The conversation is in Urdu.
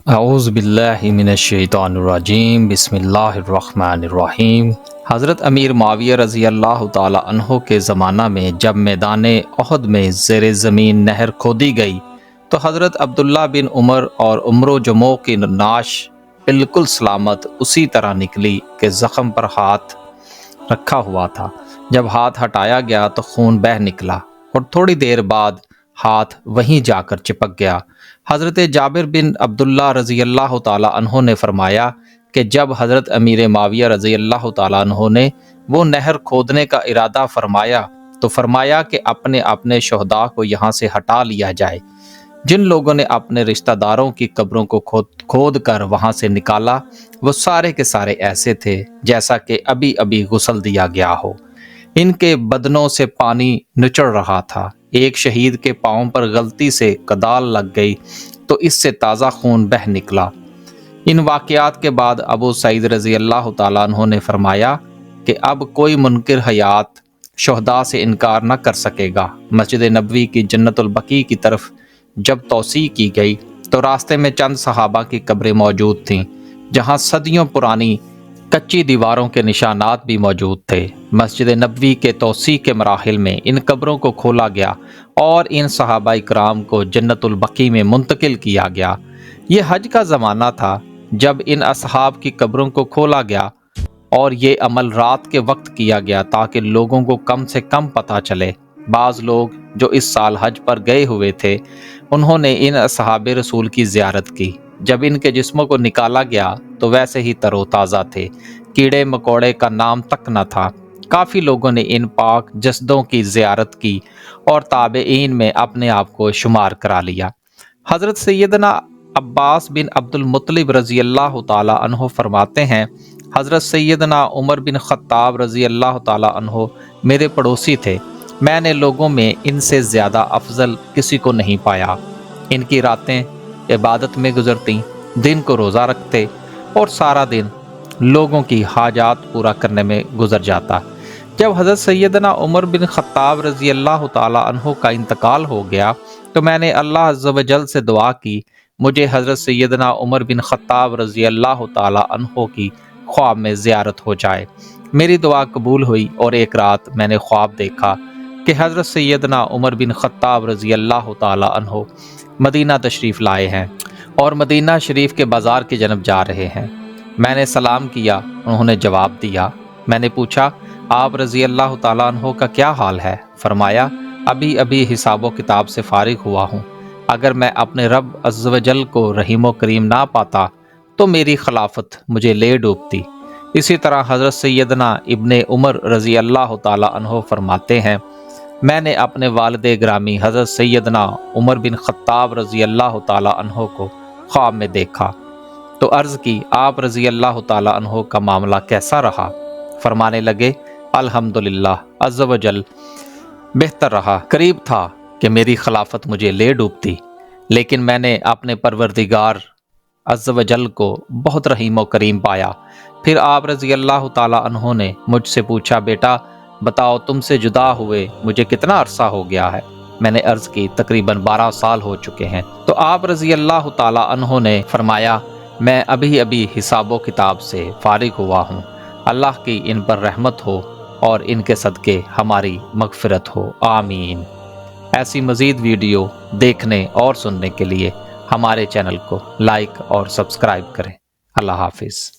اعوذ باللہ من الشیطان الرجیم، بسم اللہ الرحمن الرحیم۔ حضرت امیر معاویہ رضی اللہ تعالی عنہ کے زمانہ میں جب میدان احد میں زیر زمین نہر کھودی گئی تو حضرت عبداللہ بن عمر اور عمر و جموع کی نعش بالکل سلامت اسی طرح نکلی کہ زخم پر ہاتھ رکھا ہوا تھا۔ جب ہاتھ ہٹایا گیا تو خون بہہ نکلا اور تھوڑی دیر بعد ہاتھ وہیں جا کر چپک گیا۔ حضرت جابر بن عبداللہ رضی اللہ تعالی عنہ نے فرمایا کہ جب حضرت امیر معاویہ رضی اللہ تعالی عنہ نے وہ نہر کھودنے کا ارادہ فرمایا تو فرمایا کہ اپنے اپنے شہداء کو یہاں سے ہٹا لیا جائے۔ جن لوگوں نے اپنے رشتہ داروں کی قبروں کو کھود کر وہاں سے نکالا وہ سارے کے سارے ایسے تھے جیسا کہ ابھی ابھی غسل دیا گیا ہو۔ ان کے بدنوں سے پانی نچڑ رہا تھا۔ ایک شہید کے پاؤں پر غلطی سے کدال لگ گئی تو اس سے تازہ خون بہہ نکلا۔ ان واقعات کے بعد ابو سعید رضی اللہ تعالیٰ عنہ نے فرمایا کہ اب کوئی منکر حیات شہداء سے انکار نہ کر سکے گا۔ مسجد نبوی کی جنت البقیع کی طرف جب توسیع کی گئی تو راستے میں چند صحابہ کی قبریں موجود تھیں جہاں صدیوں پرانی کچی دیواروں کے نشانات بھی موجود تھے۔ مسجد نبوی کے توسیع کے مراحل میں ان قبروں کو کھولا گیا اور ان صحابہ اکرام کو جنت البقیع میں منتقل کیا گیا۔ یہ حج کا زمانہ تھا جب ان اصحاب کی قبروں کو کھولا گیا اور یہ عمل رات کے وقت کیا گیا تاکہ لوگوں کو کم سے کم پتہ چلے۔ بعض لوگ جو اس سال حج پر گئے ہوئے تھے انہوں نے ان اصحاب رسول کی زیارت کی۔ جب ان کے جسموں کو نکالا گیا تو ویسے ہی تر و تازہ تھے، کیڑے مکوڑے کا نام تک نہ تھا۔ کافی لوگوں نے ان پاک جسدوں کی زیارت کی اور تابعین میں اپنے آپ کو شمار کرا لیا۔ حضرت سیدنا عباس بن عبد المطلب رضی اللہ تعالی عنہ فرماتے ہیں حضرت سیدنا عمر بن خطاب رضی اللہ تعالی عنہ میرے پڑوسی تھے۔ میں نے لوگوں میں ان سے زیادہ افضل کسی کو نہیں پایا۔ ان کی راتیں عبادت میں گزرتیں، دن کو روزہ رکھتے اور سارا دن لوگوں کی حاجات پورا کرنے میں گزر جاتا۔ جب حضرت سیدنا عمر بن خطاب رضی اللہ تعالی عنہ کا انتقال ہو گیا تو میں نے اللہ عز و جل سے دعا کی مجھے حضرت سیدنا عمر بن خطاب رضی اللہ تعالی عنہ کی خواب میں زیارت ہو جائے۔ میری دعا قبول ہوئی اور ایک رات میں نے خواب دیکھا کہ حضرت سیدنا عمر بن خطاب رضی اللہ تعالی عنہ مدینہ تشریف لائے ہیں اور مدینہ شریف کے بازار کی جانب جا رہے ہیں۔ میں نے سلام کیا، انہوں نے جواب دیا۔ میں نے پوچھا آپ رضی اللہ تعالیٰ عنہ کا کیا حال ہے؟ فرمایا ابھی ابھی حساب و کتاب سے فارغ ہوا ہوں۔ اگر میں اپنے رب عز و جل کو رحیم و کریم نہ پاتا تو میری خلافت مجھے لے ڈوبتی۔ اسی طرح حضرت سیدنا ابن عمر رضی اللہ تعالیٰ عنہ فرماتے ہیں میں نے اپنے والد گرامی حضرت سیدنا عمر بن خطاب رضی اللہ تعالیٰ عنہ کو خواب میں دیکھا تو عرض کی آپ رضی اللہ تعالیٰ عنہ کا معاملہ کیسا رہا؟ فرمانے لگے الحمدللہ عز و جل بہتر رہا۔ قریب تھا کہ میری خلافت مجھے لے ڈوبتی لیکن میں نے اپنے پروردگار عز و جل کو بہت رحیم و کریم پایا۔ پھر آپ رضی اللہ تعالیٰ عنہ نے مجھ سے پوچھا بیٹا بتاؤ تم سے جدا ہوئے مجھے کتنا عرصہ ہو گیا ہے؟ میں نے عرض کی تقریباً 12 سال ہو چکے ہیں۔ تو آپ رضی اللہ تعالیٰ عنہ نے فرمایا میں ابھی ابھی حساب و کتاب سے فارغ ہوا ہوں۔ اللہ کی ان پر رحمت ہو اور ان کے صدقے ہماری مغفرت ہو، آمین۔ ایسی مزید ویڈیو دیکھنے اور سننے کے لیے ہمارے چینل کو لائک اور سبسکرائب کریں۔ اللہ حافظ۔